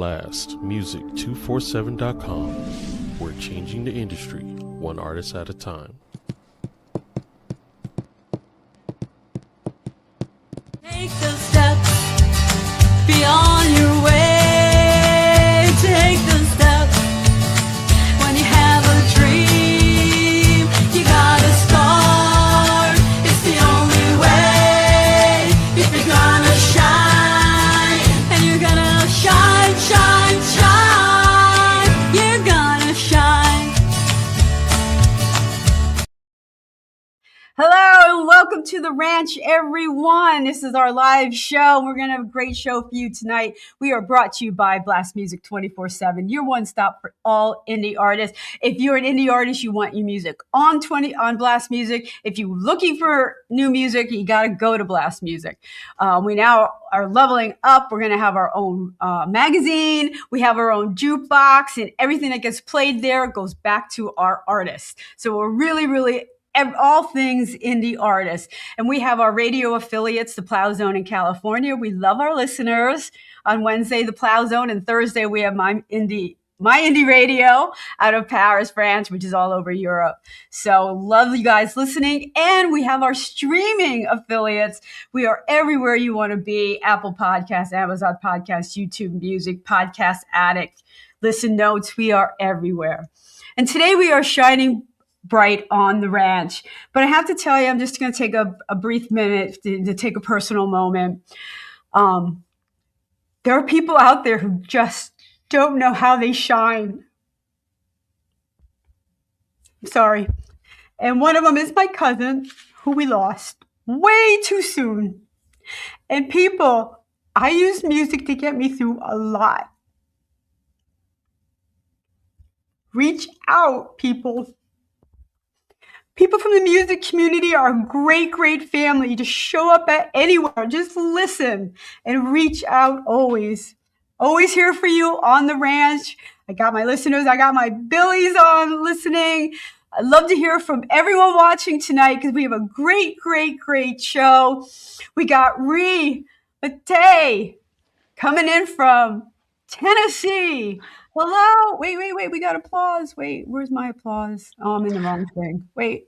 blastmusic247.com. We're changing the industry, one artist at a time. Take those steps beyond your way. Take those steps when you have a dream. You gotta start. It's the only way. If you're gonna shine, and you're gonna shine, shine, shine. You're gonna shine. Hello and welcome to the ranch, everyone. This is our live show. We're going to have a great show for you tonight. We are brought to you by Blast Music 24/7, your one stop for all indie artists. If you're an indie artist, you want your music on Blast Music. If you're looking for new music, you got to go to Blast Music. We now are leveling up. We're going to have our own magazine. We have our own jukebox, and everything that gets played there goes back to our artists. So we're really all things indie artists. And we have our radio affiliates, the Plow Zone in California. We love our listeners. On Wednesday, the Plow Zone, and Thursday we have my indie radio out of Paris, France, which is all over Europe. So love you guys listening. And we have our streaming affiliates. We are everywhere you want to be: Apple Podcasts, Amazon Podcasts, YouTube Music, Podcast Addict, Listen Notes. We are everywhere. And today we are shining bright on the ranch. But I have to tell you, I'm just going to take a brief minute to take a personal moment. There are people out there who just don't know how they shine. I'm sorry. And one of them is my cousin, who we lost way too soon. And people, I use music to get me through a lot. Reach out, people. People from the music community are a great family. Just show up at anywhere. Just listen and reach out always. Always here for you on the ranch. I got my listeners. I got my Billies on listening. I'd love to hear from everyone watching tonight because we have a great show. We got Re Mattei coming in from Tennessee. Hello. Wait. We got applause. Wait, where's my applause? Oh, I'm in the wrong thing. Wait.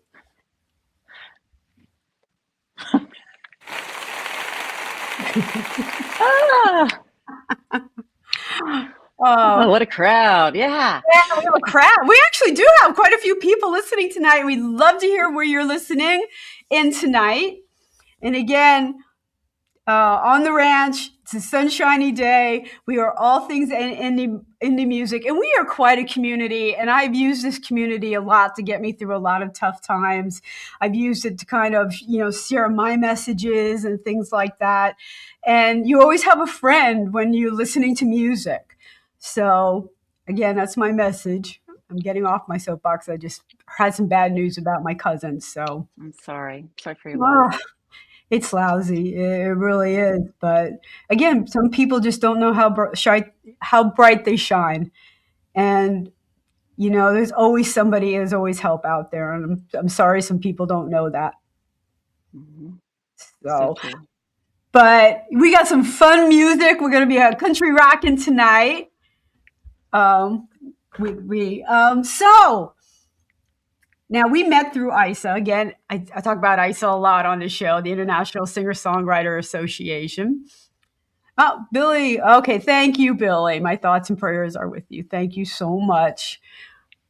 Oh, what a crowd. Yeah, we have a crowd. We actually do have quite a few people listening tonight. We'd love to hear where you're listening in tonight. And again, on the ranch, it's a sunshiny day. We are all things indie music, and we are quite a community. And I've used this community a lot to get me through a lot of tough times. I've used it to kind of, share my messages and things like that. And you always have a friend when you're listening to music. So again, that's my message. I'm getting off my soapbox. I just had some bad news about my cousin. So I'm sorry. Sorry for your loss. It's lousy. It really is. But again, some people just don't know how bright they shine. And, there's always help out there. And I'm sorry some people don't know that. Mm-hmm. So but we got some fun music. We're going to be country rocking tonight. So now we met through ISA. Again, I talk about ISA a lot on the show, the International Singer-Songwriter Association. Oh, Billy. Okay, thank you, Billy. My thoughts and prayers are with you. Thank you so much.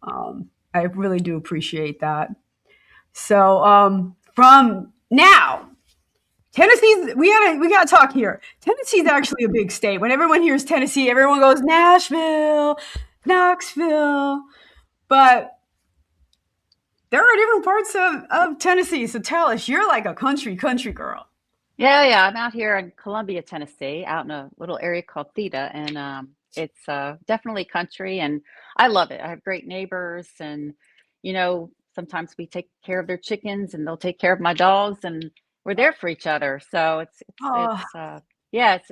I really do appreciate that. So from now, Tennessee, we got to talk here. Tennessee is actually a big state. When everyone hears Tennessee, everyone goes Nashville, Knoxville, but there are different parts of Tennessee. So tell us, you're like a country girl. Yeah. I'm out here in Columbia, Tennessee, out in a little area called Theta, and it's definitely country, and I love it. I have great neighbors, and sometimes we take care of their chickens, and they'll take care of my dogs, and we're there for each other. So it's a gift.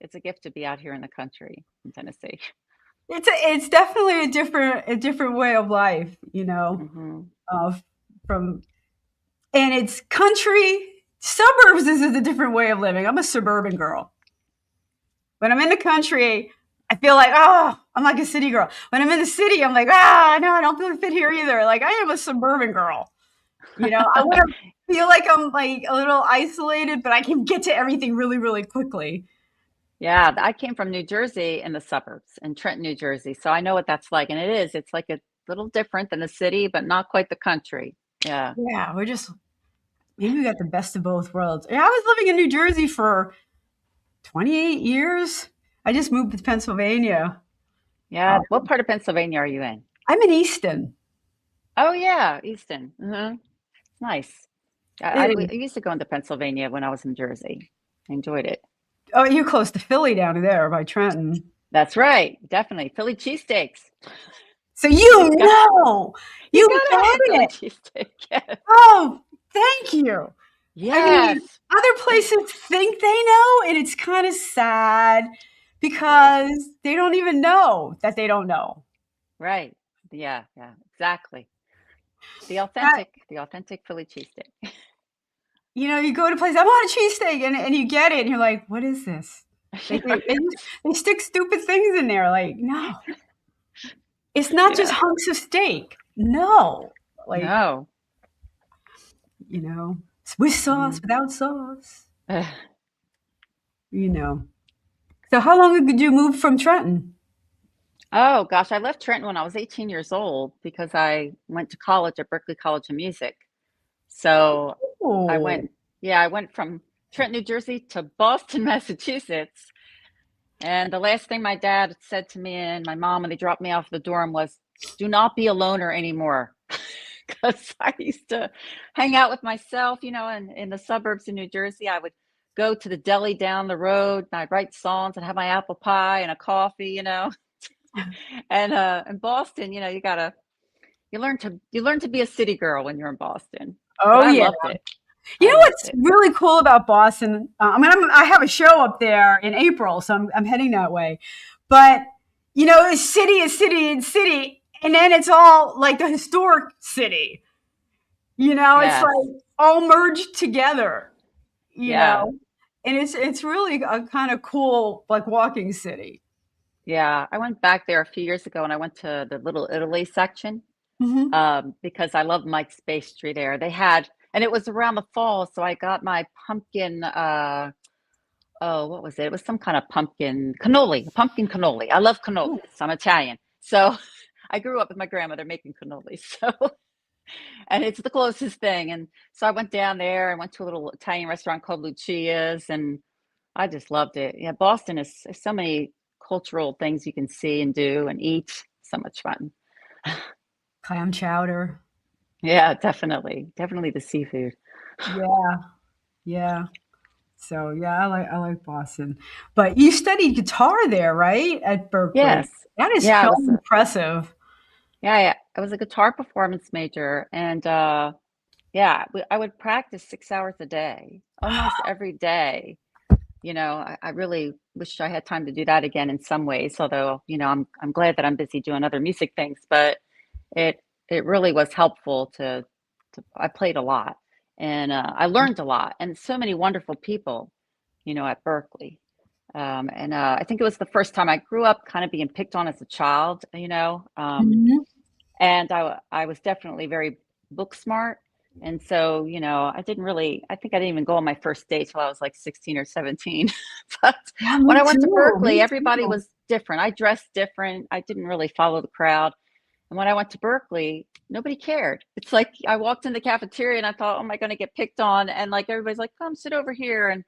It's a gift to be out here in the country in Tennessee. It's definitely a different way of life, Mm-hmm. And it's country. Suburbs is a different way of living. I'm a suburban girl. When I'm in the country, I feel like, oh, I'm like a city girl. When I'm in the city, I'm like, ah, no, I don't feel fit here either. Like I am a suburban girl. I want to feel like I'm like a little isolated, but I can get to everything really, really quickly. Yeah, I came from New Jersey in the suburbs in Trenton, New Jersey. So I know what that's like. And it's like a little different than the city, but not quite the country. Yeah. Yeah, maybe we got the best of both worlds. Yeah, I was living in New Jersey for 28 years. I just moved to Pennsylvania. Yeah. What part of Pennsylvania are you in? I'm in Easton. Oh, yeah, Easton. Nice. It I is. used to go into Pennsylvania when I was in Jersey. I enjoyed it. Oh, you're close to Philly down there by Trenton. That's right. Definitely. Philly cheesesteaks. So You got, you you gotta have a get Philly it. cheesesteak. Yes. Oh, thank you. I mean, Yes. other places think they know, and it's kind of sad because they don't even know that they don't know. Right. Yeah. Yeah. Exactly. That, The authentic Philly cheesesteak. you go to places, I want a cheesesteak, and you get it, and you're like, what is this? They stick stupid things in there. Like, no, it's not just Yeah. hunks of steak. No, like, No. Swiss sauce Mhm. without sauce. You know. So, how long did you move from Trenton? Oh gosh, I left Trenton when I was 18 years old because I went to college at Berklee College of Music. So I Oh, went, yeah, I went from Trenton, New Jersey to Boston, Massachusetts. And the last thing my dad said to me and my mom when they dropped me off the dorm was, do not be a loner anymore. Because I used to hang out with myself, in the suburbs in New Jersey. I would go to the deli down the road and I'd write songs and have my apple pie and a coffee. And in Boston, you learn to be a city girl when you're in Boston. But oh I yeah. loved it. You I know loved what's it. really cool about Boston? I have a show up there in April, so I'm heading that way. But it's city is city and city, and then it's all like the historic city. It's Yes. like all merged together. You Yeah. know, and it's really a kind of cool like walking city. Yeah. I went back there a few years ago and I went to the Little Italy section Hmm. because I love Mike's pastry there. And it was around the fall, so I got my pumpkin. Oh, what was it? It was some kind of pumpkin cannoli. I love cannolis. I'm Italian, so I grew up with my grandmother making cannolis. So, and it's the closest thing. And so I went down there. I went to a little Italian restaurant called Lucia's, and I just loved it. Yeah, Boston is so many cultural things you can see and do and eat. So much fun. Clam chowder. Yeah, definitely the seafood. Yeah, yeah. So yeah, I like Boston. But you studied guitar there, right? At Berkeley. Yes, That is yeah, so impressive. yeah, I was a guitar performance major, and yeah, I would practice 6 hours a day, almost every day. I really wish I had time to do that again in some ways. Although, I'm glad that I'm busy doing other music things. But it it really was helpful to I played a lot, and I learned a lot, and so many wonderful people, at Berkeley. And I think it was the first time I grew up kind of being picked on as a child. Mhm. And I was definitely very book smart. And so, I think I didn't even go on my first date till I was like 16 or 17. But Yeah, when me I went to too. Berkeley, Me everybody too. was different. I dressed different. I didn't really follow the crowd. And when I went to Berkeley, nobody cared. It's like I walked in the cafeteria and I thought, oh, am I going to get picked on? And like everybody's like, come sit over here. And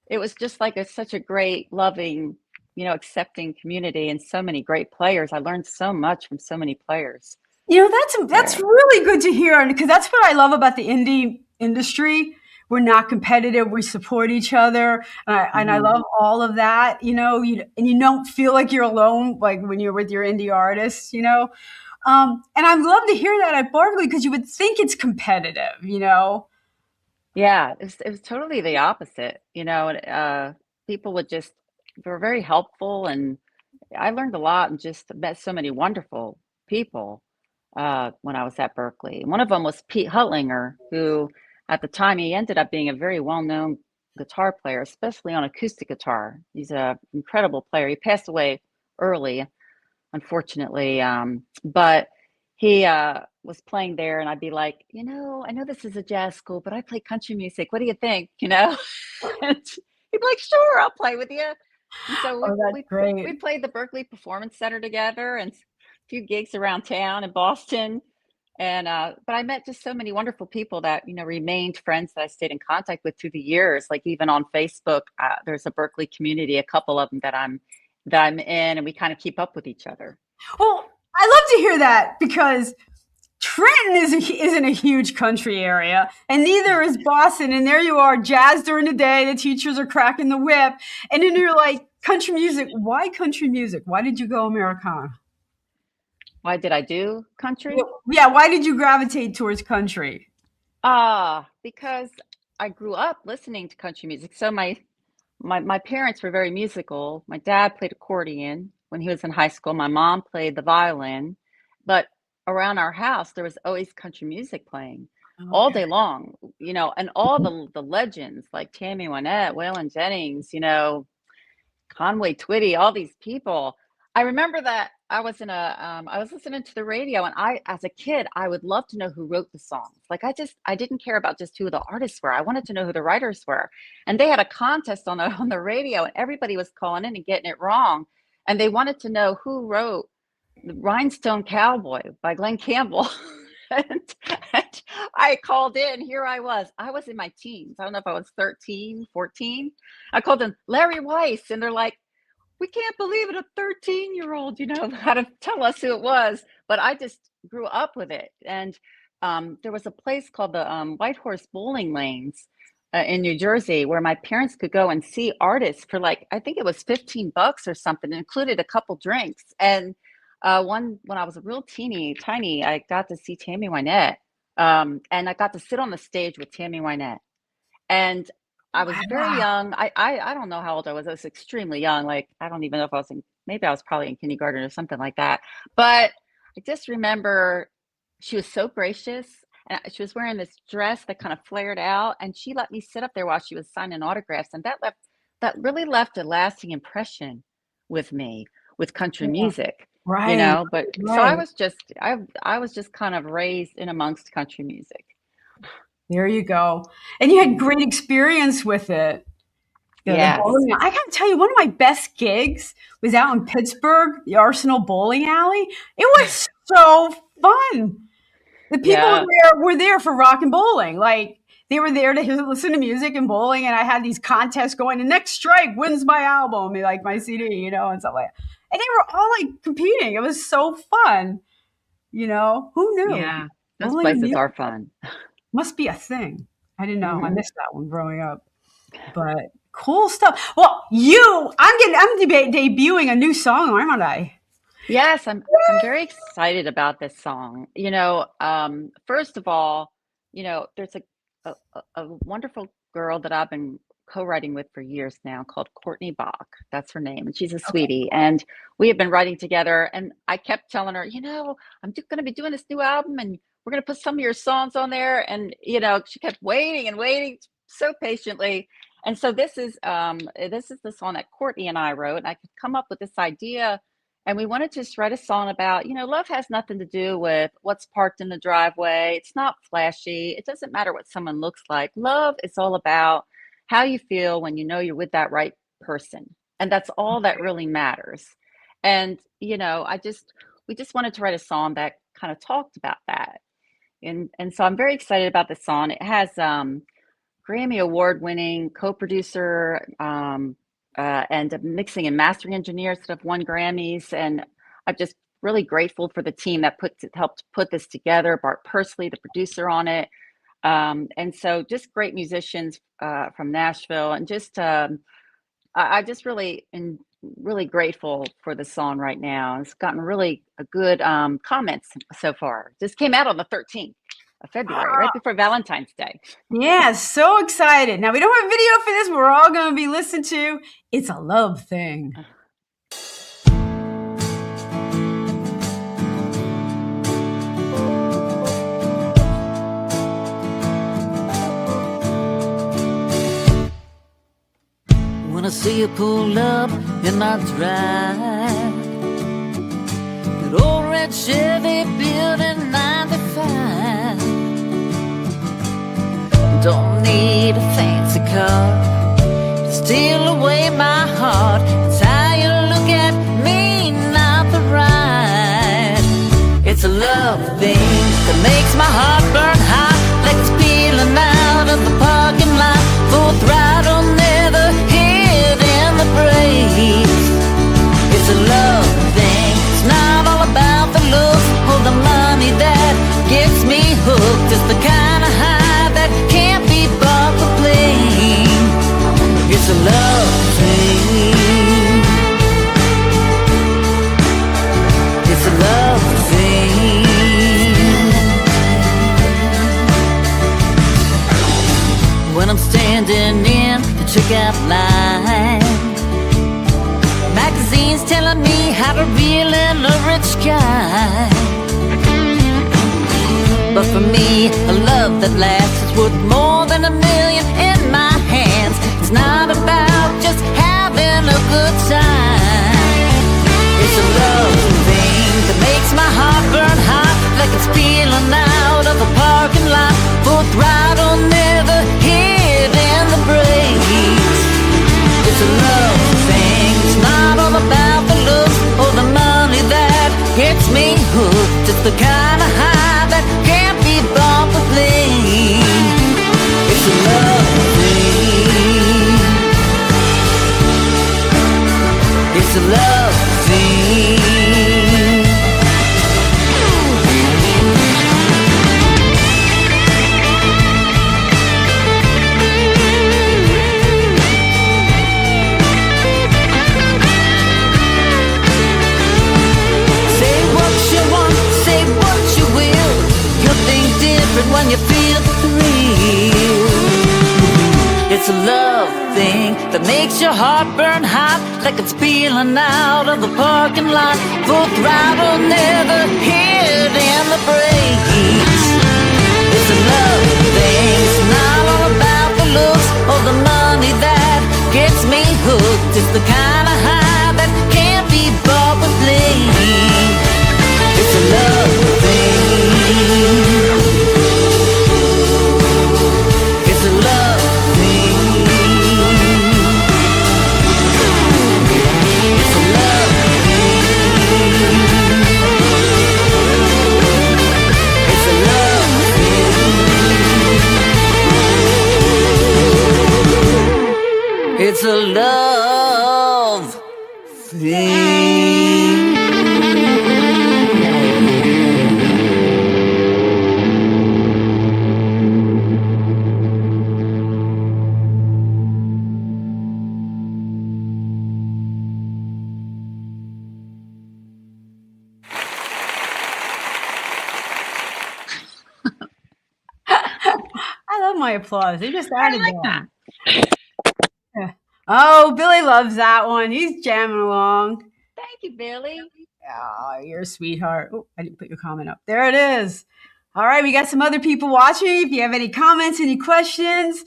it was just like such a great, loving, accepting community and so many great players. I learned so much from so many players That's there. really good to hear, because that's what I love about the indie industry. We're not competitive. We support each other, and I Hmm. love all of that. And you don't feel like you're alone, like when you're with your indie artists. And I'd love to hear that at Berkeley because you would think it's competitive. Yeah, it was totally the opposite. People were very helpful, and I learned a lot and just met so many wonderful people when I was at Berkeley. One of them was Pete Hutlinger, who at the time he ended up being a very well-known guitar player, especially on acoustic guitar. He's an incredible player. He passed away early, unfortunately. But he was playing there, and I'd be like, I know this is a jazz school, but I play country music. What do you think? And he'd be like, sure, I'll play with you. And so Oh, that's we great. played the Berkeley Performance Center together and a few gigs around town in Boston. And but I met just so many wonderful people that remained friends that I stayed in contact with through the years. Like even on Facebook, there's a Berkeley community, a couple of them that I'm in, and we kind of keep up with each other. Well, I love to hear that because Trenton isn't a huge country area, and neither is Boston. And there you are, jazz during the day. The teachers are cracking the whip, and then you're like, country music. Why country music? Why did you go Americana? Why did I do country? Yeah, why did you gravitate towards country? Because I grew up listening to country music. So my parents were very musical. My dad played accordion when he was in high school. My mom played the violin, but around our house there was always country music playing all day long. And all the legends like Tammy Wynette, Waylon Jennings, Conway Twitty, all these people. I remember that I was I was listening to the radio, and as a kid, I would love to know who wrote the songs. Like I didn't care about just who the artists were. I wanted to know who the writers were. And they had a contest on the radio, and everybody was calling in and getting it wrong. And they wanted to know who wrote the Rhinestone Cowboy by Glenn Campbell. and I called in. Here I was in my teens. I don't know if I was 13, 14. I called in Larry Weiss, and they're like, we can't believe it, a 13-year-old, how to tell us who it was. But I just grew up with it. And there was a place called the White Horse Bowling Lanes in New Jersey where my parents could go and see artists for I think it was $15 or something. It included a couple drinks. And when I was a real tiny, I got to see Tammy Wynette. And I got to sit on the stage with Tammy Wynette. And I was very young. I don't know how old I was. I was extremely young. Like, I don't even know if maybe I was probably in kindergarten or something like that. But I just remember she was so gracious. And she was wearing this dress that kind of flared out. And she let me sit up there while she was signing autographs. And that really left a lasting impression with me with country music. Right. But right. So I was just kind of raised in amongst country music. There you go. And you had great experience with it. Yes. I got to tell you, one of my best gigs was out in Pittsburgh, the Arsenal Bowling Alley. It was so fun. The people were there for rock and bowling. Like, they were there to listen to music and bowling, and I had these contests going. The next strike wins my album, like my CD, and stuff like that. And they were all like competing. It was so fun. Who knew? Yeah, those places are fun. Must be a thing. I didn't know. I missed that one growing up. But cool stuff. Well, I'm debuting a new song, aren't I? Yes, I'm very excited about this song. First of all, there's a wonderful girl that I've been co-writing with for years now called Courtney Bach. That's her name. And she's a sweetie. And we have been writing together. And I kept telling her, I'm going to be doing this new album, and we're going to put some of your songs on there. And, she kept waiting and waiting so patiently. And so this is the song that Courtney and I wrote. And I could come up with this idea, and we wanted to just write a song about, love has nothing to do with what's parked in the driveway. It's not flashy. It doesn't matter what someone looks like. Love is all about how you feel when you're with that right person. And that's all that really matters. And, we just wanted to write a song that kind of talked about that. And so I'm very excited about this song. It has Grammy award-winning co-producer and a mixing and mastering engineers that have won Grammys. And I'm just really grateful for the team that helped put this together. Bart Pursley, the producer on it. And so just great musicians from Nashville. And just I just really grateful for the song right now. It's gotten really good comments so far. Just came out on the 13th of February, right before Valentine's Day. Yeah, so excited. Now, we don't have a video for this, but we're all going to be listening to It's a Love Thing. When I see you pull up in my drive, red Chevy built in 95. Don't need a fancy car to steal away my heart. It's how you look at me, not the ride. It's a love thing that makes my heart burn hot, like it's peeling out of the parking lot. Full throttle, never hitting the brakes. It's a love thing. It's not all about the looks or the money that gets me hooked. It's the kind of high that can't be bought for playing. It's a love thing. It's a love thing. When I'm standing in the checkout line, magazines telling me how to reel in a rich guy. But for me, a love that lasts is worth more than $1 million in my hands. It's not about just having a good time. It's a love thing that makes my heart burn hot, like it's peeling out of a parking lot. Full throttle, never hitting the brakes. It's a love thing. It's not all about the looks or the money that gets me hooked. It's the kind of high that can't be bought for playing. It's a love thing. It's a love thing. When you feel the thrill, it's a love thing that makes your heart burn hot, like it's peeling out of the parking lot. Full throttle, never hitting the brakes. It's a love thing. It's not all about the looks or the money that gets me hooked. It's the kind of high that can't be bought with bling. It's a love thing. It's a love thing. I love my applause. They just added that. Yeah. Oh, Billy loves that one. He's jamming along. Thank you, Billy. Oh, you're a sweetheart. Oh, I didn't put your comment up. There it is. All right, we got some other people watching. If you have any comments, any questions,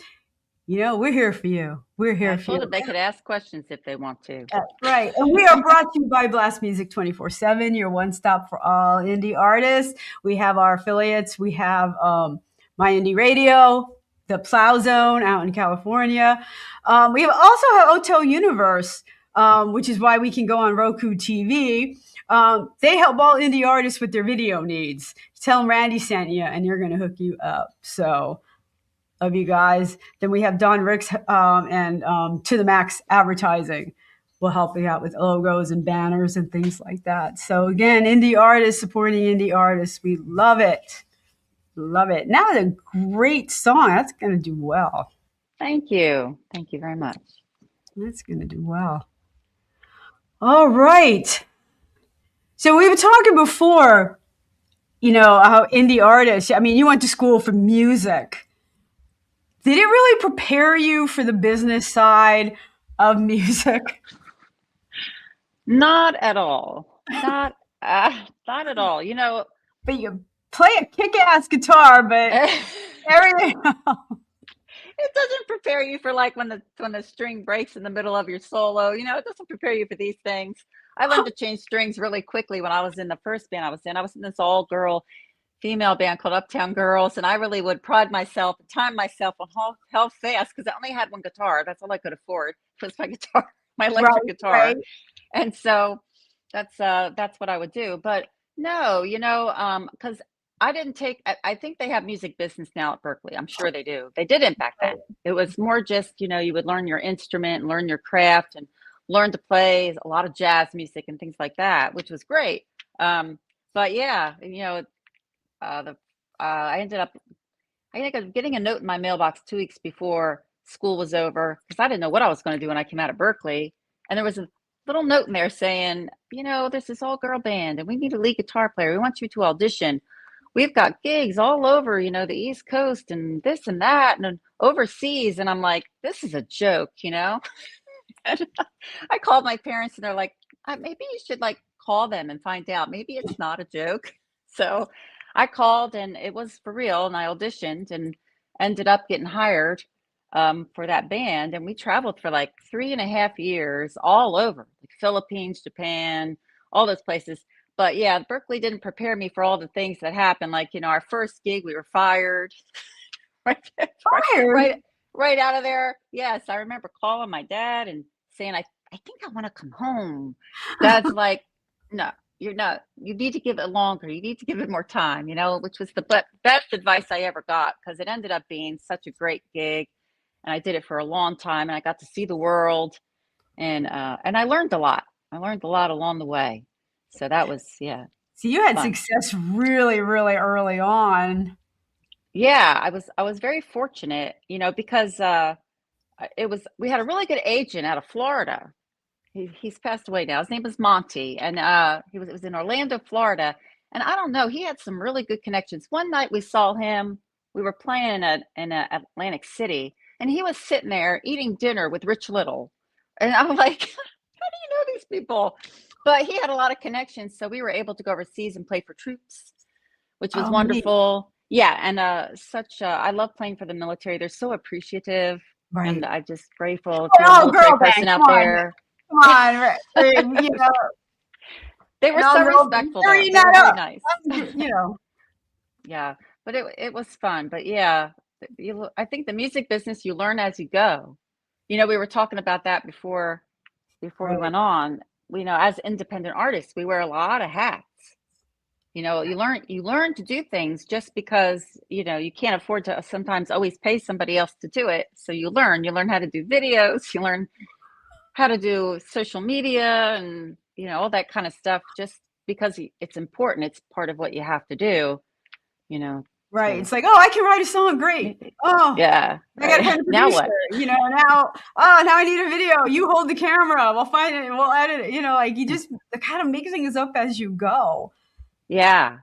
we're here for you. We're here for you. I told them they could ask questions if they want to. That's right. And we are brought to you by Blast Music 24/7, your one stop for all indie artists. We have our affiliates. We have My Indie Radio, the Plow Zone out in California. We also have Oto Universe, which is why we can go on Roku TV. They help all indie artists with their video needs. Tell them Randie sent you, and you're going to hook you up. So, love you guys. Then we have Don Ricks and To The Max Advertising. We'll help you out with logos and banners and things like that. So, again, indie artists supporting indie artists. We love it. Love it. Now, a great song. That's going to do well. Thank you. Thank you very much. That's going to do well. All right. So we were talking before, how indie artists, you went to school for music. Did it really prepare you for the business side of music? Not at all. Not at all. But you play a kick-ass guitar, but everything else. It doesn't prepare you for when the string breaks in the middle of your solo. It doesn't prepare you for these things. I learned to change strings really quickly when I was in the first band I was in. I was in this all-girl female band called Uptown Girls, and I really would pride myself and time myself on how fast, because I only had one guitar. That's all I could afford was my guitar, my electric guitar. Right. And so that's what I would do. But no, because I think they have music business now at Berkeley. I'm sure they do. They didn't back then. It was more just, you would learn your instrument and learn your craft and learn to play a lot of jazz music and things like that, which was great. But yeah, I ended up getting a note in my mailbox 2 weeks before school was over, because I didn't know what I was going to do when I came out of Berkeley. And there was a little note in there saying, there's this all-girl band and we need a lead guitar player. We want you to audition. We've got gigs all over, the East Coast and this and that and overseas. And I'm like, this is a joke, And I called my parents and they're like, maybe you should call them and find out. Maybe it's not a joke. So I called and it was for real, and I auditioned and ended up getting hired for that band. And we traveled for 3.5 years all over, Philippines, Japan, all those places. But yeah, Berkeley didn't prepare me for all the things that happened. Our first gig, we were fired. Right out of there. Yes, I remember calling my dad and saying, I think I want to come home. Dad's like, no, you're not. You need to give it longer. You need to give it more time, which was the best advice I ever got, because it ended up being such a great gig. And I did it for a long time, and I got to see the world, and I learned a lot. I learned a lot along the way. So that was, yeah. So you had fun. success really, really early on. Yeah, I was very fortunate, because we had a really good agent out of Florida. He's passed away now. His name was Monty, and it was in Orlando, Florida. And I don't know, he had some really good connections. One night we saw him. We were playing in Atlantic City, and he was sitting there eating dinner with Rich Little. And I'm like, how do you know these people? But he had a lot of connections, so we were able to go overseas and play for troops, which was wonderful. Yeah, and I love playing for the military. They're so appreciative, and I'm just grateful to a military person out there. Come on, they were so respectful. They were very nice. Yeah, but it was fun. But yeah, I think the music business, you learn as you go. We were talking about that before we went on. As independent artists, we wear a lot of hats. You learn to do things just because you can't afford to sometimes always pay somebody else to do it. So you learn how to do videos, you learn how to do social media and all that kind of stuff, just because it's important. It's part of what you have to do. Right. It's like, I can write a song. Great. Oh, yeah. I got to find a producer. Now what? Now I need a video. You hold the camera. We'll find it. We'll edit it. You just kind of make things up as you go. Yeah.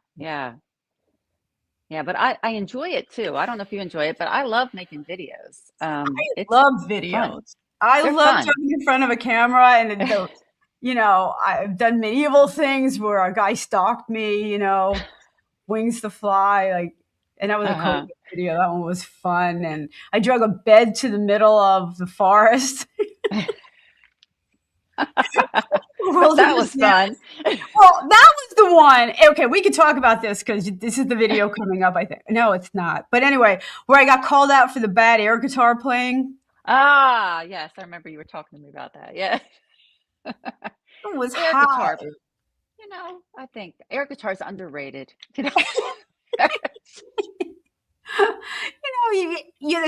But I enjoy it too. I don't know if you enjoy it, but I love making videos. I love videos. Fun. I love jumping in front of a camera, and I've done medieval things where a guy stalked me, wings to fly, and that was a cool video. That one was fun. And I drug a bed to the middle of the forest. That was fun. Well, that was the one. Okay, we could talk about this because this is the video coming up, I think. No, it's not. But anyway, where I got called out for the bad air guitar playing. Ah, yes. I remember you were talking to me about that. Yeah. It was air hot. guitar. I think air guitar is underrated. The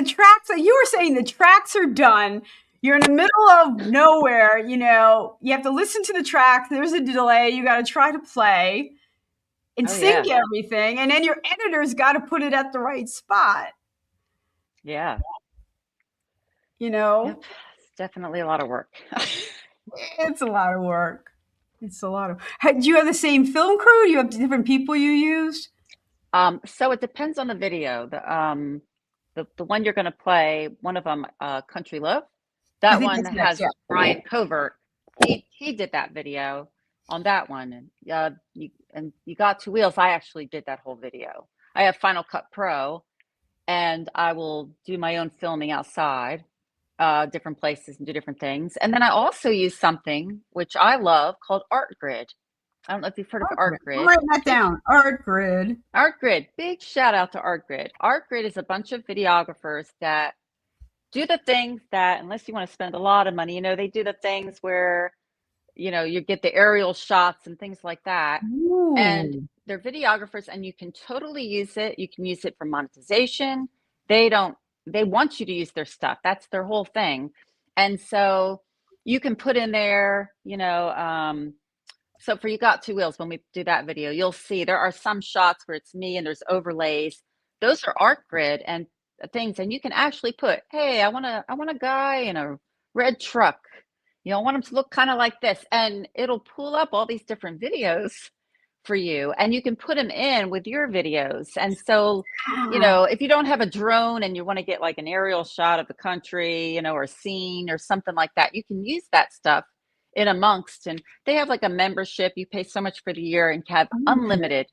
tracks, you were saying the tracks are done. You're in the middle of nowhere, you have to listen to the track. There's a delay. You got to try to play and sync everything. And then your editor's got to put it at the right spot. Yeah. Yep. It's definitely a lot of work. It's a lot of work. Do you have the same film crew? Do you have different people you used? So it depends on the video. The one you're going to play, one of them, Country Love. That one has Brian Covert. He did that video on that one. And you got two wheels. I actually did that whole video. I have Final Cut Pro, and I will do my own filming outside. different places and do different things. And then I also use something which I love called ArtGrid. I don't know if you've heard of I'm ArtGrid. writing that down. Art grid. ArtGrid, big shout out to ArtGrid. ArtGrid is a bunch of videographers that do the things that, unless you want to spend a lot of money, they do the things where, you get the aerial shots and things like that. And Ooh. they're videographers, and you can totally use it. You can use it for monetization. They want you to use their stuff. That's their whole thing. And so you can put in there, so for You Got Two Wheels, when we do that video, you'll see there are some shots where it's me and there's overlays. Those are ArtGrid and things, and you can actually put, hey, I want a guy in a red truck. I want him to look kind of like this, and it'll pull up all these different videos for you, and you can put them in with your videos. And so, if you don't have a drone and you want to get like an aerial shot of the country, or a scene or something like that, you can use that stuff in amongst. And they have like a membership. You pay so much for the year and have unlimited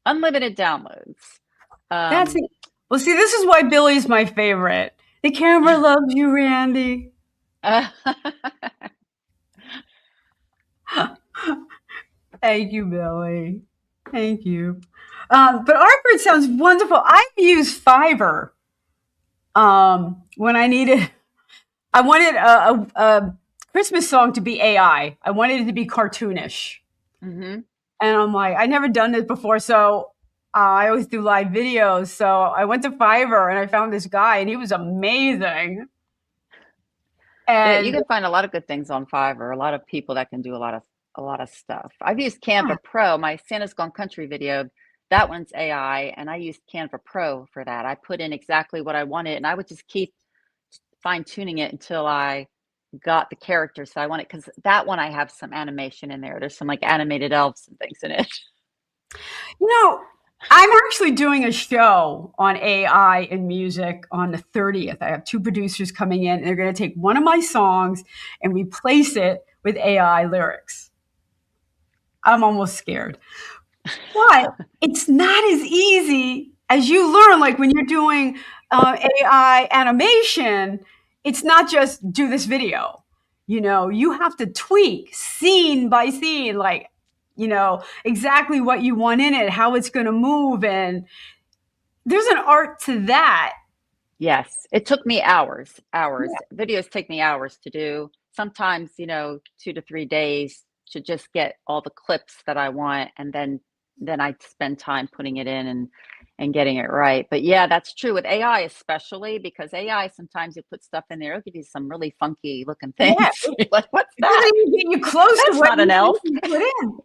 downloads. That's it. Well, see, this is why Billy's my favorite. The camera loves you, Randie. Thank you, Billy. Thank you. But ArtGrid sounds wonderful. I've used Fiverr when I wanted a Christmas song to be AI. I wanted it to be cartoonish. Mm-hmm. And I'm like, I'd never done this before, so I always do live videos. So I went to Fiverr and I found this guy, and he was amazing. And you can find a lot of good things on Fiverr. A lot of people that can do a lot of stuff. I've used Canva Pro. My Santa's Gone Country video, that one's AI, and I used Canva Pro for that. I put in exactly what I wanted, and I would just keep fine tuning it until I got the characters that I wanted, because that one I have some animation in there. There's some like animated elves and things in it. I'm actually doing a show on AI and music on the 30th. I have 2 producers coming in, and they're going to take one of my songs and replace it with AI lyrics. I'm almost scared. But it's not as easy as you learn. Like when you're doing AI animation, it's not just do this video. You have to tweak scene by scene, like, exactly what you want in it, how it's going to move. And there's an art to that. Yes. It took me hours. Yeah. Videos take me hours to do. Sometimes, 2 to 3 days to just get all the clips that I want. And then I spend time putting it in and getting it right. But yeah, that's true with AI, especially because AI, sometimes you put stuff in there, it'll give you some really funky looking things. Yeah. You're like, what's that? You close That's to what not an elf. You put in.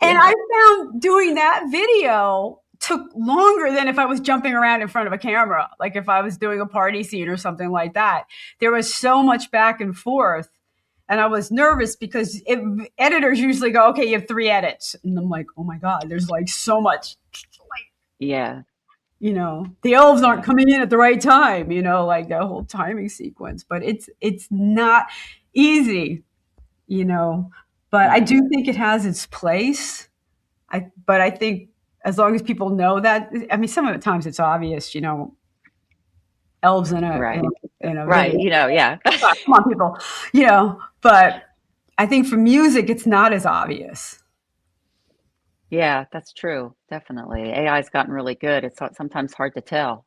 And I found doing that video took longer than if I was jumping around in front of a camera. Like if I was doing a party scene or something like that. There was so much back and forth. And I was nervous because editors usually go, okay, you have 3 edits. And I'm like, oh my God, there's like so much. Yeah. The elves aren't coming in at the right time, like that whole timing sequence. But it's not easy, But I do think it has its place. But I think as long as people know that, I mean, some of the times it's obvious, elves in a right. in a right. video. Yeah. Come on, people, But I think for music, it's not as obvious. Yeah, that's true. Definitely. AI's gotten really good. It's sometimes hard to tell.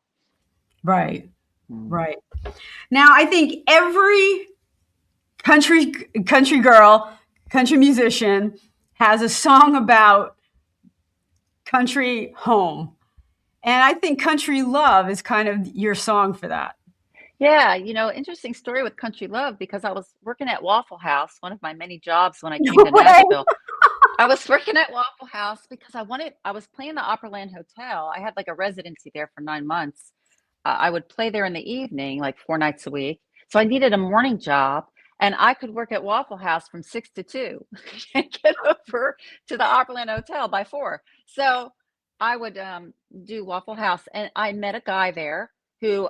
Right. Right. Now, I think every country girl, country musician has a song about country home. And I think Country Love is kind of your song for that. Yeah, interesting story with Country Love, because I was working at Waffle House, one of my many jobs when I came to Nashville. I was working at Waffle House because I was playing the Opryland Hotel. I had like a residency there for 9 months. I would play there in the evening, like 4 nights a week. So I needed a morning job, and I could work at Waffle House from 6 to 2 and get over to the Opryland Hotel by 4. So I would do Waffle House, and I met a guy there who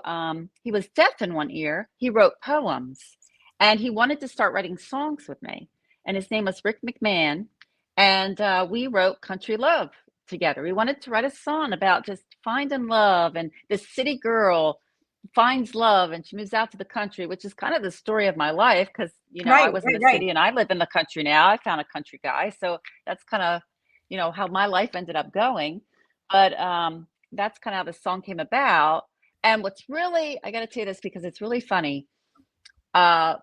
he was deaf in one ear. He wrote poems, and he wanted to start writing songs with me. And his name was Rick McMahon. And we wrote Country Love together. We wanted to write a song about just finding love and this city girl finds love and she moves out to the country, which is kind of the story of my life because, I Right, was in the right. city and I live in the country now. I found a country guy. So that's kind of, how my life ended up going. But that's kind of how the song came about. And what's really, I got to tell you this because it's really funny. My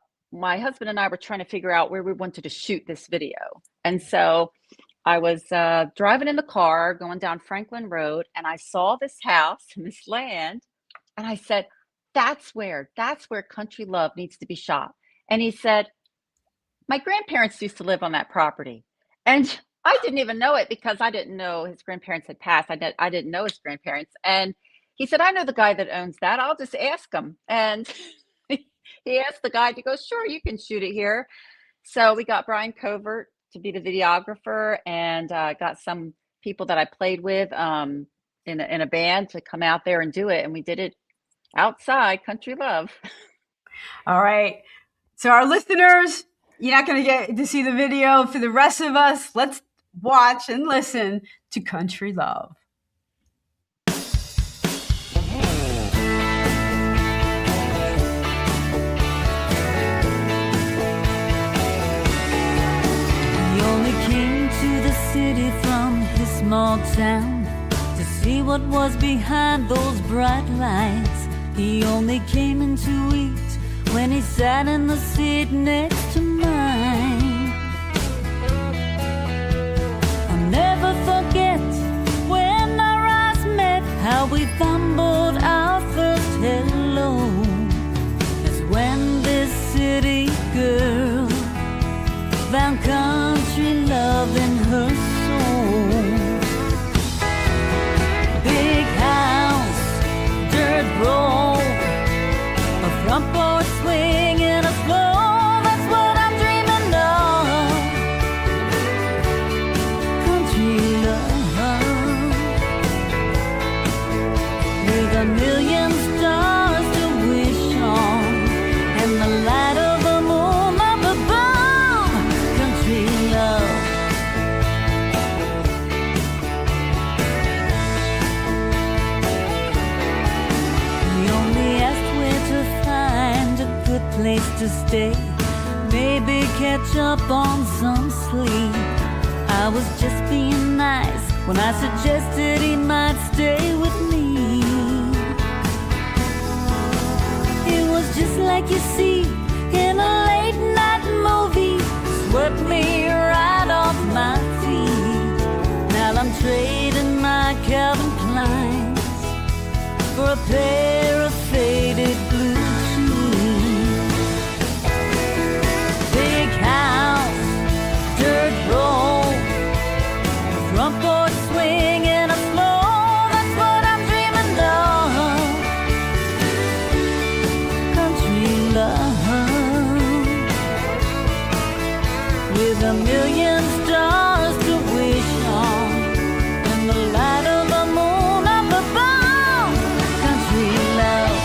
husband and I were trying to figure out where we wanted to shoot this video. And so I was driving in the car going down Franklin Road and I saw this house and this land. And I said, that's where Country Love needs to be shot. And he said, my grandparents used to live on that property. And I didn't even know it because I didn't know his grandparents had passed. I didn't know his grandparents. And he said, I know the guy that owns that. I'll just ask him. And he asked the guy to go, sure, you can shoot it here. So we got Brian Covert to be the videographer and got some people that I played with in a band to come out there and do it. And we did it outside Country Love. All right. So our listeners, you're not going to get to see the video. For the rest of us, let's watch and listen to Country Love. He only came to the city from his small town to see what was behind those bright lights. He only came in to eat when he sat in the seat next to mine. I'll never forget when our eyes met, how we fumbled our first hello. It's when this city girl found country love in her soul. Big house, dirt road, a front porch swing and a floor, that's what I'm dreaming of. Country love, with a million stars to wish on, and the light of the moon up above. Country love. He only asked where to find a good place to stay, maybe catch up on some sleep. I was just being nice when I suggested he might stay with me. It was just like you see in a late night movie, swept me right off my feet. Now I'm trading my Calvin Kleins for a pair of faded blue jeans. Big house, dirt road, front porch swing and a floor, that's what I'm dreaming of. Country love, with a million stars to wish on, and the light of the moon up above. Country love.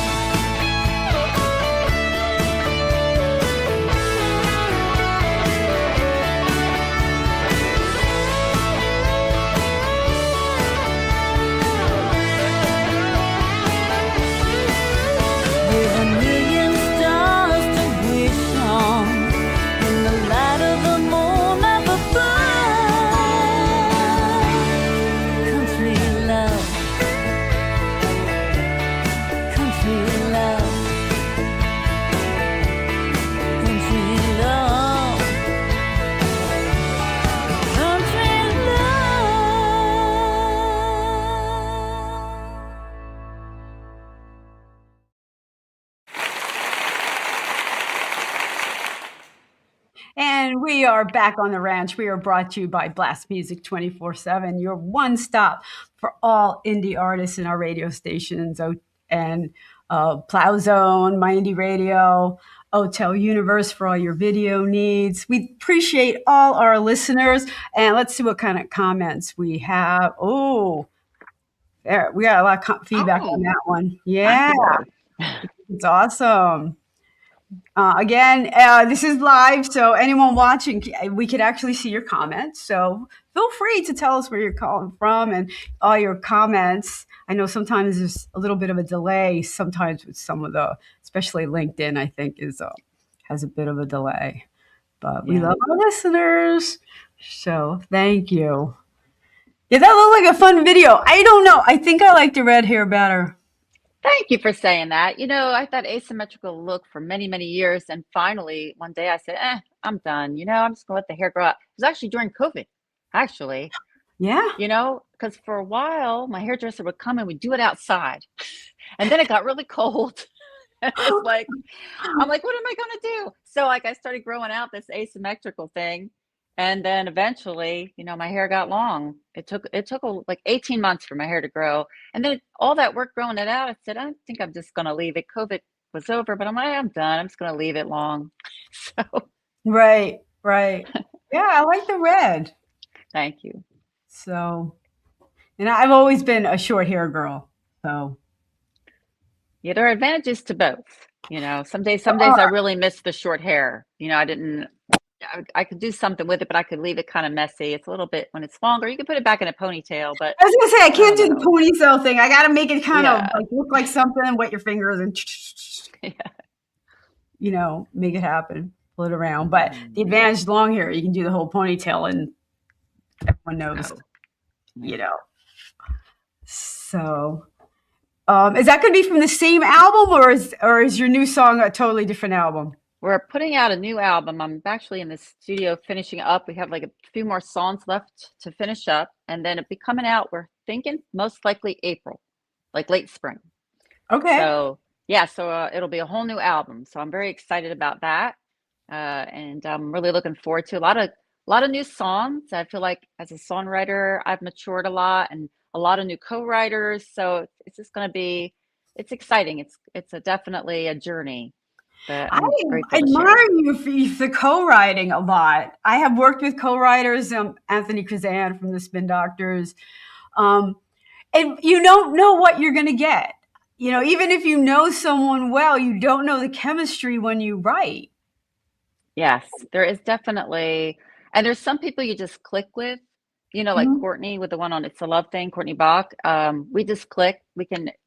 With a million stars to wish on, and the light of the moon up above. Country love. Country love. Country love. Country love. And we are back on the ranch. We are brought to you by Blast Music 24/7, your one stop for all indie artists in our radio stations and Plow Zone, My Indie Radio, Hotel Universe for all your video needs. We appreciate all our listeners. And let's see what kind of comments we have. Oh, there, we got a lot of feedback on that one. Yeah, it's awesome. Again, this is live, so anyone watching, we could actually see your comments. So feel free to tell us where you're calling from and all your comments. I know sometimes there's a little bit of a delay sometimes with some of the, especially LinkedIn, I think has a bit of a delay. But we love our listeners. So thank you. Yeah, that looked like a fun video. I don't know. I think I like the red hair better. Thank you for saying that. I thought asymmetrical look for many, many years. And finally, one day I said, I'm done. I'm just going to let the hair grow out. It was actually during COVID, actually. Yeah. Because for a while, my hairdresser would come and we'd do it outside. And then it got really cold. And it was like, I'm like, what am I going to do? So I started growing out this asymmetrical thing. And then eventually, my hair got long. It took like 18 months for my hair to grow. And then all that work growing it out, I said, I think I'm just going to leave it. COVID was over, but I'm done. I'm just going to leave it long. So. Right. Yeah, I like the red. Thank you. So, and I've always been a short hair girl. So. Yeah, there are advantages to both. Some days I really miss the short hair. I could do something with it, but I could leave it kind of messy. It's a little bit when it's longer. You can put it back in a ponytail, but I was gonna say I can't do the ponytail thing. I got to make it kind of like look like something. Wet your fingers and make it happen. Pull it around. But the advantage long hair, you can do the whole ponytail, and everyone knows. So, is that going to be from the same album, or is your new song a totally different album? We're putting out a new album. I'm actually in the studio finishing up. We have like a few more songs left to finish up, and then it'll be coming out. We're thinking most likely April, like late spring. Okay. So it'll be a whole new album. So I'm very excited about that, and I'm really looking forward to a lot of new songs. I feel like as a songwriter, I've matured a lot, and a lot of new co-writers. So it's just going to be, it's exciting. It's definitely a journey. I admire you for the co-writing a lot. I have worked with co-writers, Anthony Kazan from the Spin Doctors, and you don't know what you're going to get. Even if you know someone well, you don't know the chemistry when you write. Yes, there is definitely, and there's some people you just click with. Like Courtney with the one on It's a Love Thing, Courtney Bach. We just click.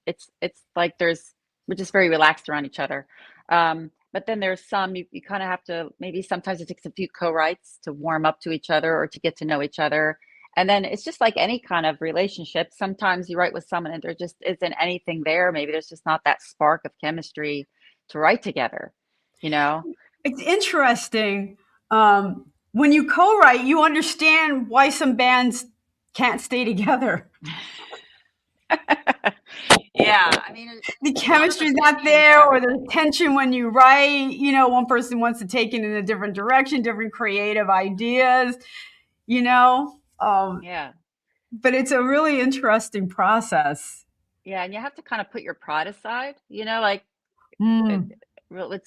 It's like we're just very relaxed around each other. But then there's some you kind of have to, maybe sometimes it takes a few co-writes to warm up to each other or to get to know each other. And then it's just like any kind of relationship. Sometimes you write with someone and there just isn't anything there. Maybe there's just not that spark of chemistry to write together, It's interesting. When you co-write, you understand why some bands can't stay together. Yeah, the chemistry's not there, or there's tension when you write. One person wants to take it in a different direction, different creative ideas. Yeah. But it's a really interesting process. Yeah, and you have to kind of put your pride aside. It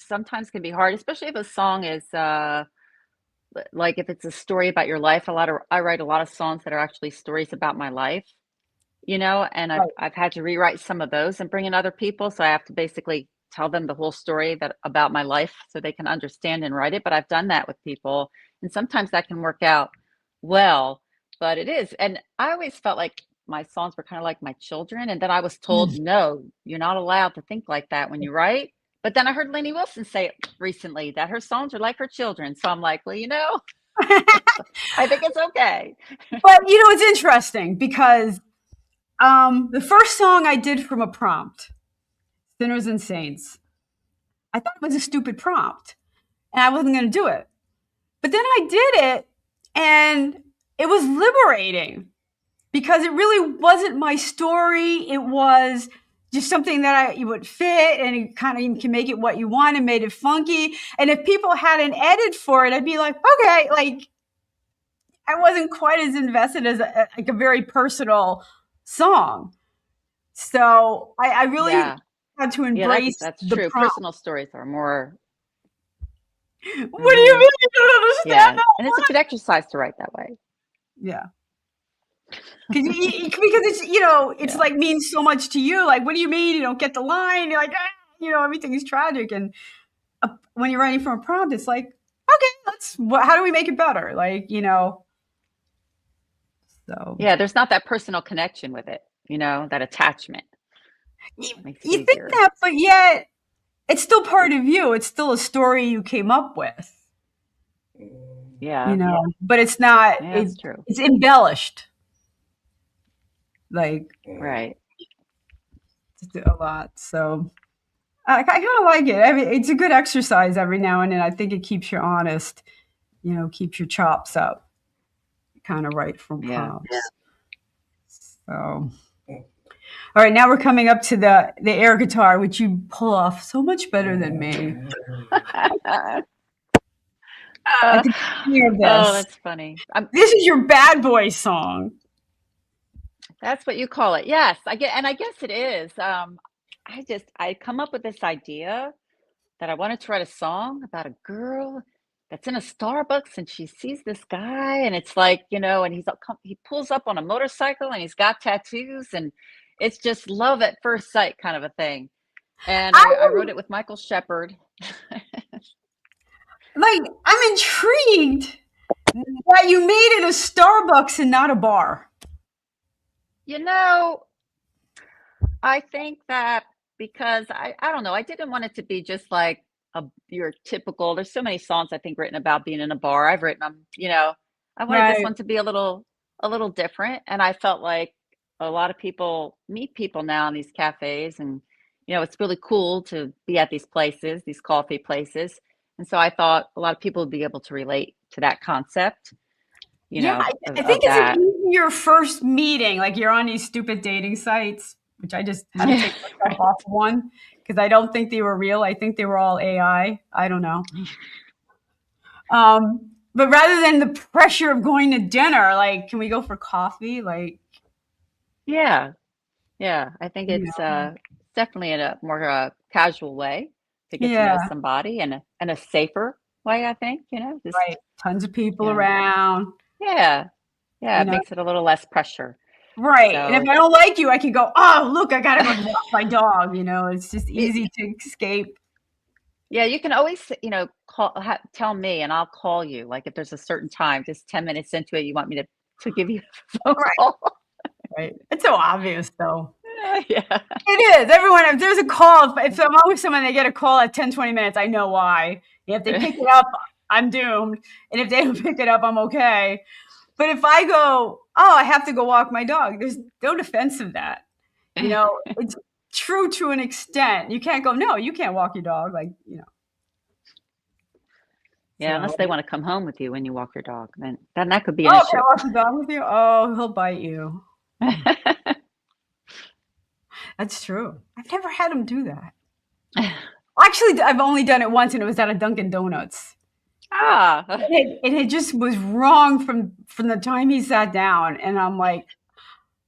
sometimes can be hard, especially if a song is like if it's a story about your life. I write a lot of songs that are actually stories about my life. And I've had to rewrite some of those and bring in other people. So I have to basically tell them the whole story about my life so they can understand and write it. But I've done that with people. And sometimes that can work out well, but it is. And I always felt like my songs were kind of like my children. And then I was told, no, you're not allowed to think like that when you write. But then I heard Lainey Wilson say recently that her songs are like her children. So I'm like, well, I think it's okay. But, it's interesting because the first song I did from a prompt, Sinners and Saints, I thought it was a stupid prompt and I wasn't going to do it. But then I did it and it was liberating because it really wasn't my story. It was just something that you would fit, and you kind of can make it what you want and made it funky. And if people had an edit for it, I'd be like, okay, like I wasn't quite as invested as a very personal song. So I really had to embrace that's the true. prompt. Personal stories are more. What do you mean? You don't understand? Yeah. And it's a good exercise to write that way. Yeah. Because it's like means so much to you. Like, what do you mean you don't get the line? You're like, everything is tragic. And when you're writing from a prompt, it's like, okay, how do we make it better? Like, so. Yeah, there's not that personal connection with it, that attachment. You Makes it think easier. that, but yet it's still part of you. It's still a story you came up with. Yeah. But it's not, Yeah, that's true. It's embellished. Like, Right. a lot. So I kind of like it. I mean, it's a good exercise every now and then. I think it keeps you honest, keeps your chops up, kind of right from prompts. Yeah. So, all right, now we're coming up to the air guitar, which you pull off so much better than me. I can hear this. Oh, that's funny. This is your bad boy song. That's what you call it. Yes, I guess it is. I come up with this idea that I wanted to write a song about a girl that's in a Starbucks and she sees this guy and it's like, and he pulls up on a motorcycle and he's got tattoos and it's just love at first sight kind of a thing. And I wrote it with Michael Shepard. Like, I'm intrigued that you made it a Starbucks and not a bar. I think that because I don't know, I didn't want it to be just like your typical, there's so many songs I think written about being in a bar. I've written them, I wanted this one to be a little different. And I felt like a lot of people meet people now in these cafes and, it's really cool to be at these places, these coffee places. And so I thought a lot of people would be able to relate to that concept. I think it's your first meeting, like you're on these stupid dating sites, which I just had to take myself off one because I don't think they were real. I think they were all AI. I don't know. But rather than the pressure of going to dinner, like, can we go for coffee? Like, yeah, I think it's definitely in a more casual way to get to know somebody and a safer way, I think, just, right. Tons of people around. Yeah. It makes it a little less pressure. Right. So, and if I don't like you, I can go, oh, look, I got to go walk my dog. It's just easy to escape. Yeah, you can always, tell me and I'll call you. Like if there's a certain time, just 10 minutes into it, you want me to give you a phone call. Right. It's so obvious, though. Yeah. It is. Everyone, if there's a call, if I'm with someone, they get a call at 10, 20 minutes, I know why. If they pick it up, I'm doomed. And if they don't pick it up, I'm okay. But if I go, oh, I have to go walk my dog, there's no defense of that. It's true to an extent. You can't go, no, you can't walk your dog. Like, Yeah, so, unless they want to come home with you when you walk your dog, then that could be an issue. Can I walk the dog with you? Oh, he'll bite you. That's true. I've never had him do that. Actually, I've only done it once, and it was at a Dunkin' Donuts. It just was wrong from the time he sat down, and I'm like,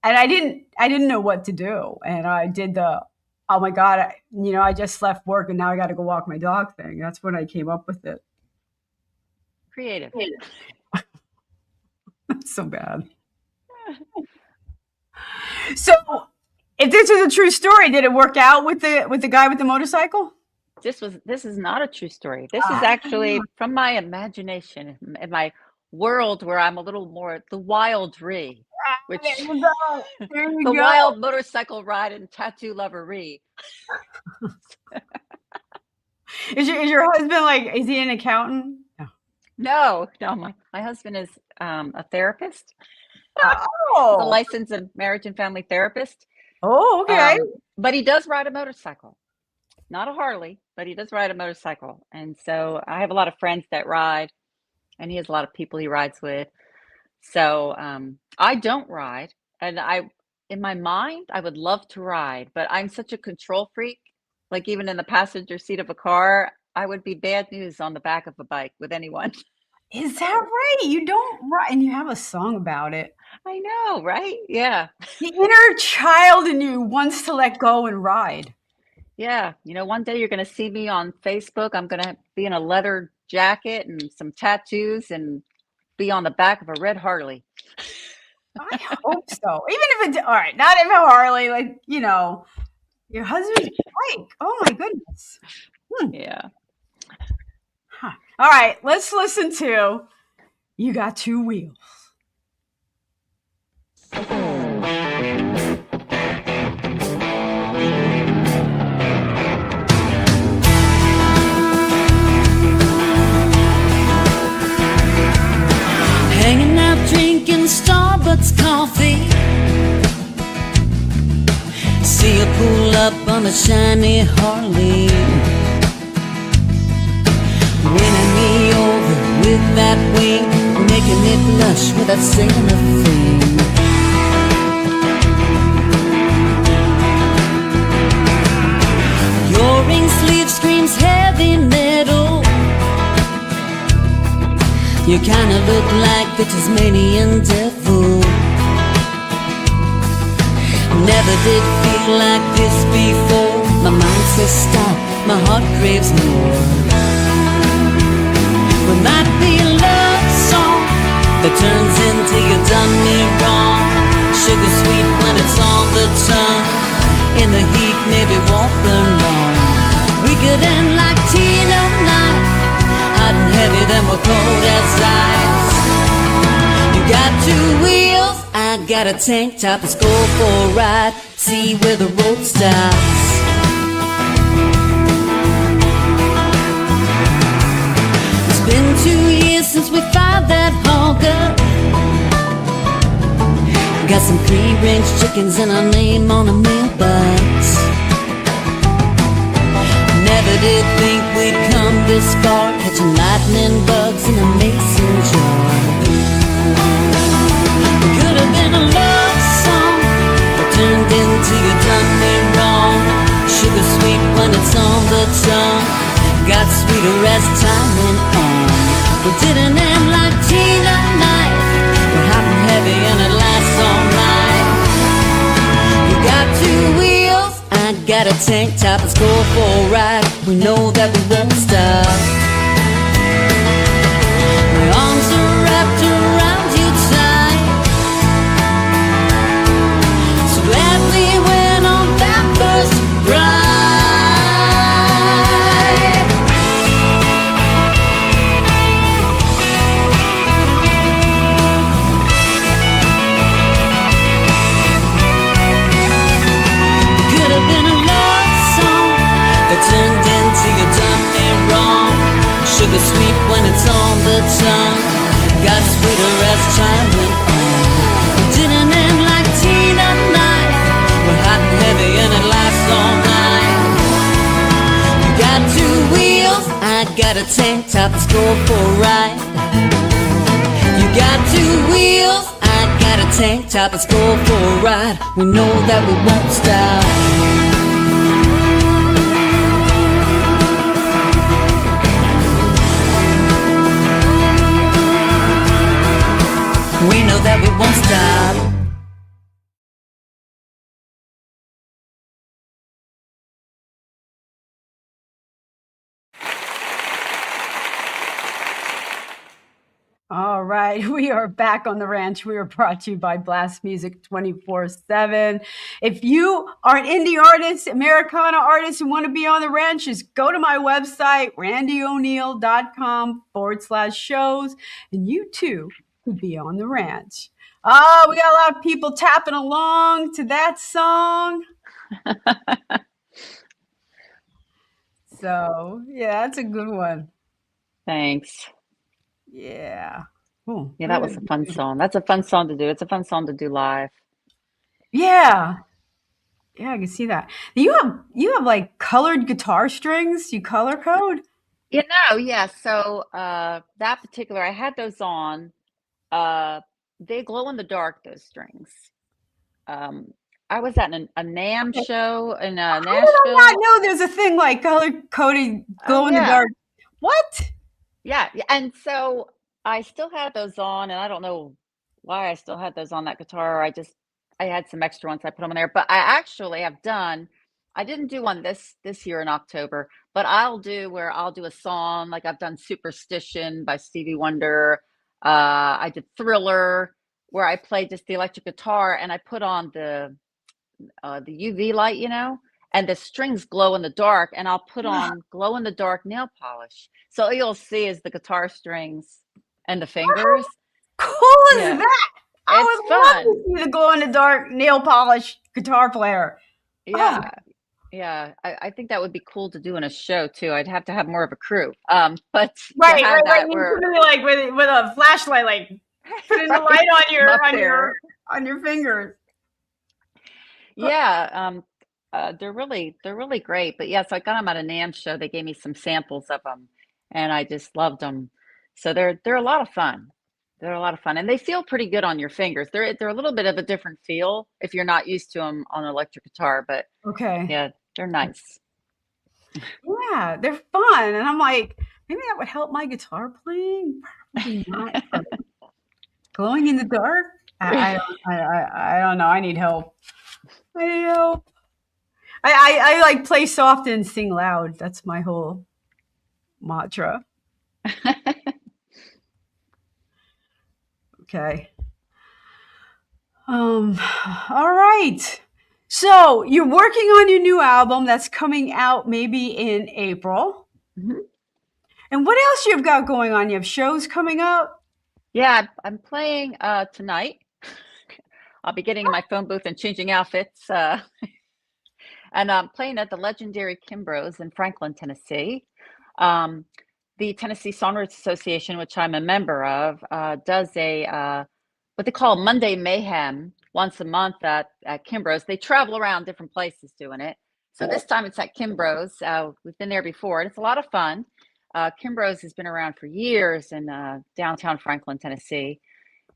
and I didn't know what to do, and I did the, oh my God, I just left work and now I got to go walk my dog thing. That's when I came up with it. Creative. That's so bad. So, if this is a true story, did it work out with the guy with the motorcycle? This is not a true story. This is actually from my imagination, in my world where I'm a little more the wild Re, which there you the go. wild motorcycle ride and tattoo lover Re. Is your husband like? Is he an accountant? No. My husband is a therapist. Oh, He's a licensed marriage and family therapist. Oh, okay. But he does ride a motorcycle. Not a Harley, but he does ride a motorcycle. And so I have a lot of friends that ride, and he has a lot of people he rides with. So I don't ride. And in my mind, I would love to ride, but I'm such a control freak. Like even in the passenger seat of a car, I would be bad news on the back of a bike with anyone. Is that right? You don't ride, and you have a song about it. I know, right? Yeah. The inner child in you wants to let go and ride. Yeah. One day you're going to see me on Facebook. I'm going to be in a leather jacket and some tattoos and be on the back of a red Harley. I hope so. Even if it's all right, not if a Harley, like, your husband's bike. Oh my goodness. Yeah. Huh. All right, let's listen to You Got Two Wheels. Hanging out drinking Starbucks coffee. See her pull up on a shiny Harley, winning me over with that wing, making me blush without saying a thing. Your ring sleeve screams heavy metal. You kinda look like the Tasmanian devil. Never did feel like this before. My mind says stop, my heart craves more. We might be a love song that turns into you done me wrong. Sugar sweet when it's on the tongue. In the heat, maybe won't burn long. We could end like teen all night, hot and heavy, then we're cold as ice. You got two wheels, I got a tank top. Let's go for a ride, see where the road stops. It's been 2 years since we fired that hogger. Got some free-range chickens and our name on a mailbox. Never did think we'd come this far, catching lightning bugs in a mason jar. It could have been a love song that turned into you done me wrong. Sugar sweet when it's on the tongue, got sweeter as time went on. We didn't end like teen at night. We're hot and heavy and it lasts all night. You got two wheels, I got a tank top. Let's go for a ride, we know that we won't stop. My arms are wrapped around you tight. So glad we went on that first ride. Could have been a love song that turned into you done me wrong. Sugar sweet when it's on the tongue, got sweeter as time went on. We didn't end like teen at night. We're hot and heavy and it lasts all night. You got two wheels, I got a tank top. Let's go for a ride. You got two wheels, I got a tank top. Let's go for a ride, we know that we won't stop. We know that we won't stop. All right, we are back on the ranch. We are brought to you by Blast Music 24/7. If you are an indie artist, Americana artist, and want to be on the ranch, just go to my website, randieo'neil.com/shows, and you too could be on the ranch. Oh, we got a lot of people tapping along to that song. So, yeah, that's a good one. Thanks. Yeah. Ooh, Yeah, that was a fun song. That's a fun song to do. It's a fun song to do live. Yeah. Yeah, I can see that. You have like colored guitar strings. You color code? Yeah. So that particular, I had those on. They glow in the dark, those strings. I was at a NAMM Okay. show in How did I Nashville. not know there's a thing like color coded glow in the yeah. dark? What? Yeah. And so I still had those on, and I don't know why I still had those on that guitar. I had some extra ones, I put them in there. But I actually have done, I didn't do one this year in October, but I'll do a song, like I've done Superstition by Stevie Wonder. I did Thriller, where I played just the electric guitar and I put on the UV light, and the strings glow in the dark, and I'll put on glow in the dark nail polish. So all you'll see is the guitar strings and the fingers. Cool is Yeah. that? I It's would love fun. to see the glow in the dark nail polish guitar player. Yeah. Yeah. I think that would be cool to do in a show too. I'd have to have more of a crew. But to Right. have that You where put it like with a flashlight, like putting the light up there. on your fingers. Yeah, they're really great. But yeah, so I got them at a NAMM show. They gave me some samples of them, and I just loved them. So they're a lot of fun. They're a lot of fun, and they feel pretty good on your fingers. They're a little bit of a different feel if you're not used to them on electric guitar. But Okay. yeah, they're nice. Yeah, they're fun, and I'm like, maybe that would help my guitar playing. Probably not. Glowing in the dark. I don't know. I need help. I need help. I like play soft and sing loud. That's my whole mantra. Okay. All right. So you're working on your new album that's coming out maybe in April. Mhm. And what else you've got going on? You have shows coming up? Yeah, I'm playing tonight. I'll be getting in my phone booth and changing outfits. And I'm playing at the legendary Kimbrough's in Franklin, Tennessee. The Tennessee Songwriters Association, which I'm a member of, does a what they call Monday Mayhem once a month at Kimbrough's. They travel around different places doing it. So this time it's at Kimbrough's. We've been there before, and it's a lot of fun. Kimbrough's has been around for years in downtown Franklin, Tennessee.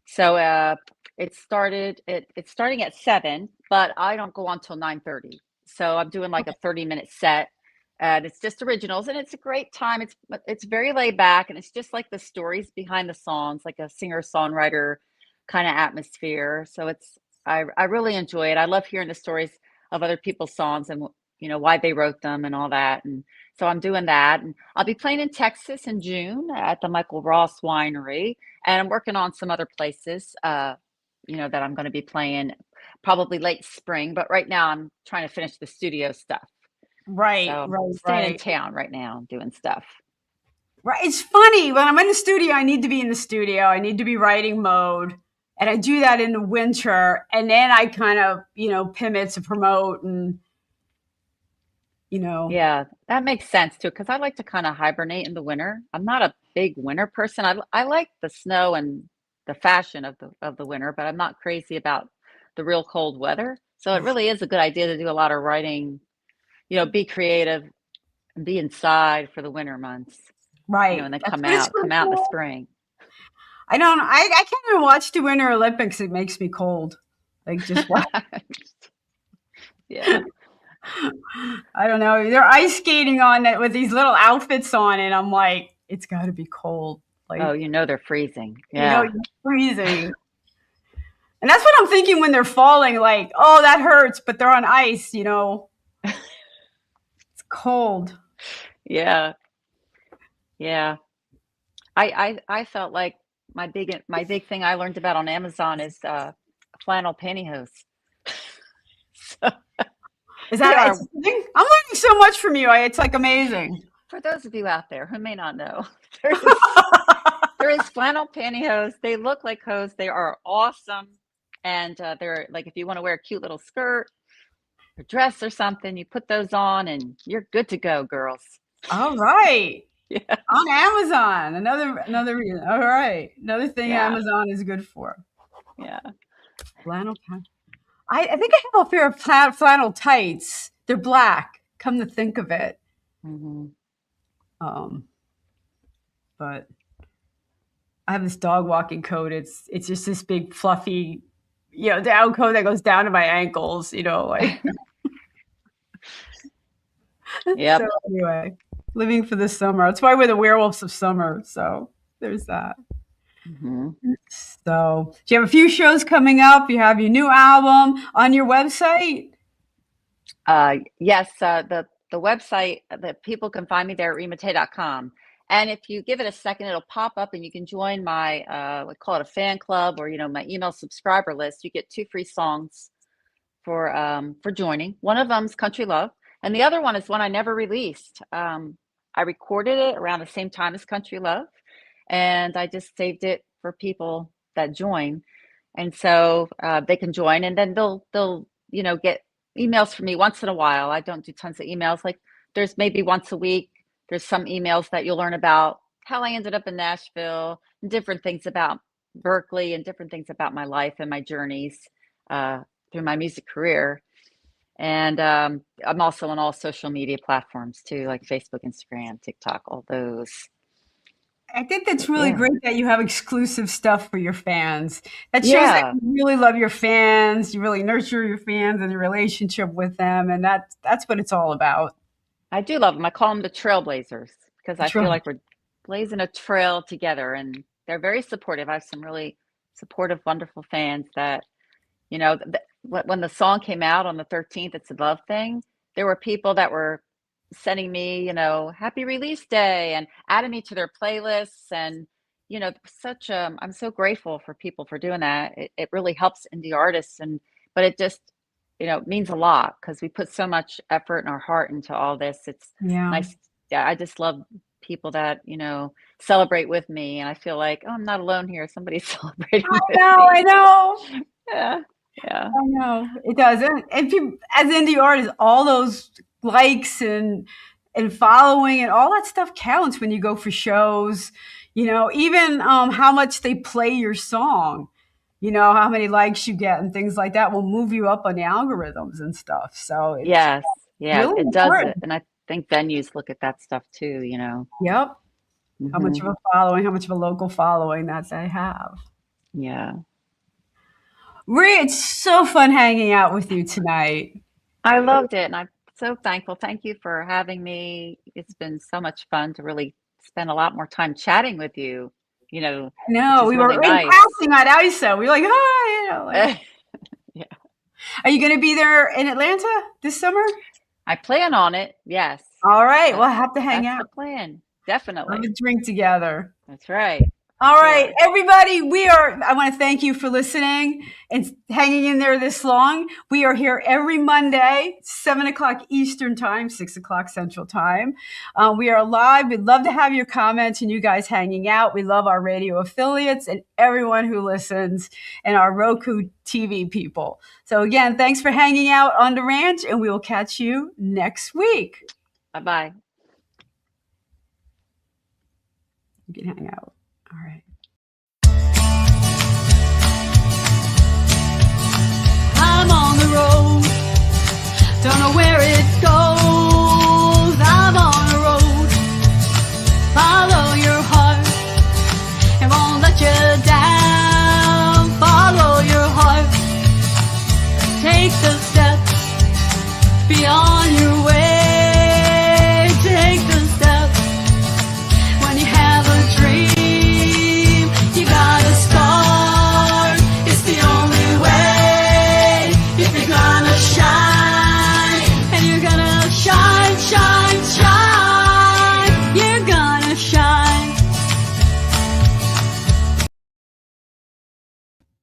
So it's starting at 7, but I don't go on till 9:30. So I'm doing like a 30-minute set, and it's just originals, and it's a great time. It's very laid back, and it's just like the stories behind the songs, like a singer-songwriter kind of atmosphere. So I really enjoy it. I love hearing the stories of other people's songs and why they wrote them and all that. And so I'm doing that, and I'll be playing in Texas in June at the Michael Ross Winery, and I'm working on some other places, that I'm going to be playing probably late spring. But right now I'm trying to finish the studio stuff. Right, So right, staying in town right now doing stuff. Right. It's funny when I'm in the studio, I need to be in the studio. I need to be writing mode. And I do that in the winter. And then I kind of, pivot to promote and, Yeah, that makes sense too, because I like to kind of hibernate in the winter. I'm not a big winter person. I like the snow and the fashion of the winter, but I'm not crazy about the real cold weather. So it really is a good idea to do a lot of writing, be creative and be inside for the winter months, right. and then That's come what it's out in the for. spring. I can't even watch the Winter Olympics. It makes me cold. Like just watch. Yeah. I don't know. They're ice skating on it with these little outfits on, and I'm like, it's got to be cold. Like, Oh, they're freezing. Yeah. you're freezing. And that's what I'm thinking when they're falling. Like, oh, that hurts, but they're on ice. It's cold. Yeah. Yeah. I felt like my big thing I learned about on Amazon is flannel pantyhose. So Is that a thing? I'm learning so much from you. It's like amazing. for those of you out there who may not know, there is flannel pantyhose. They look like hose. They are awesome. And they're like, if you want to wear a cute little skirt or dress or something, you put those on and you're good to go, girls. All right. Yeah. On Amazon. Another reason. All right. Another thing Amazon is good for. Yeah. Flannel pants. I think I have a pair of flannel tights. They're black. Come to think of it. Mm-hmm. But I have this dog walking coat. It's just this big fluffy, down coat that goes down to my ankles. Like. Yep. So anyway, living for the summer. That's why we're the werewolves of summer. So there's that. Mm-hmm. So you have a few shows coming up. You have your new album on your website. Yes, the website that people can find me there at remattei.com. And if you give it a second, it'll pop up and you can join my we call it a fan club, or my email subscriber list. You get 2 free songs for joining. One of them's Country Love. And the other one is one I never released. I recorded it around the same time as Country Love, and I just saved it for people that join. And so they can join, and then they'll get emails from me once in a while. I don't do tons of emails. Like there's maybe once a week, there's some emails that you'll learn about how I ended up in Nashville, and different things about Berkeley, and different things about my life and my journeys through my music career. And I'm also on all social media platforms too, like Facebook, Instagram, TikTok, all those. I think that's really Yeah. great that you have exclusive stuff for your fans. That shows Yeah. that you really love your fans, you really nurture your fans and your relationship with them, and that's what it's all about. I do love them. I call them the trailblazers because I feel Trail- like we're blazing a trail together, and they're very supportive. I have some really supportive, wonderful fans that, when the song came out on the 13th, It's Above thing, there were people that were sending me, happy release day and adding me to their playlists. And, I'm so grateful for people for doing that. It really helps indie artists. But it just, means a lot because we put so much effort and our heart into all this. It's Yeah. nice. Yeah. I just love people that, celebrate with me. And I feel like, oh, I'm not alone here. Somebody's celebrating with me. I know. Yeah. I know. It does. And people, as indie artists, all those likes and following and all that stuff counts when you go for shows. Even how much they play your song, how many likes you get and things like that will move you up on the algorithms and stuff. So it's Yes. Yeah. really It does important. it. And I think venues look at that stuff too, Yep. How much Mhm. of a following, how much of a local following that they have. Yeah. Re, it's so fun hanging out with you tonight. I loved it, and I'm so thankful. Thank you for having me. It's been so much fun to really spend a lot more time chatting with you, No, which is we were really in nice. passing at ISO. We were like, hi, Yeah. Are you going to be there in Atlanta this summer? I plan on it. Yes. All right, That's- we'll have to hang That's out. the plan. Have Definitely. a drink together. That's right. All Sure. right, everybody, I want to thank you for listening and hanging in there this long. We are here every Monday, 7 o'clock Eastern time, 6 o'clock Central time. We are live. We'd love to have your comments and you guys hanging out. We love our radio affiliates and everyone who listens and our Roku TV people. So again, thanks for hanging out on the ranch, and we will catch you next week. Bye-bye. You can hang out. All right. I'm on the road, don't know where it goes. I'm on the road, follow your heart, it won't let you down. Follow your heart, take the steps beyond your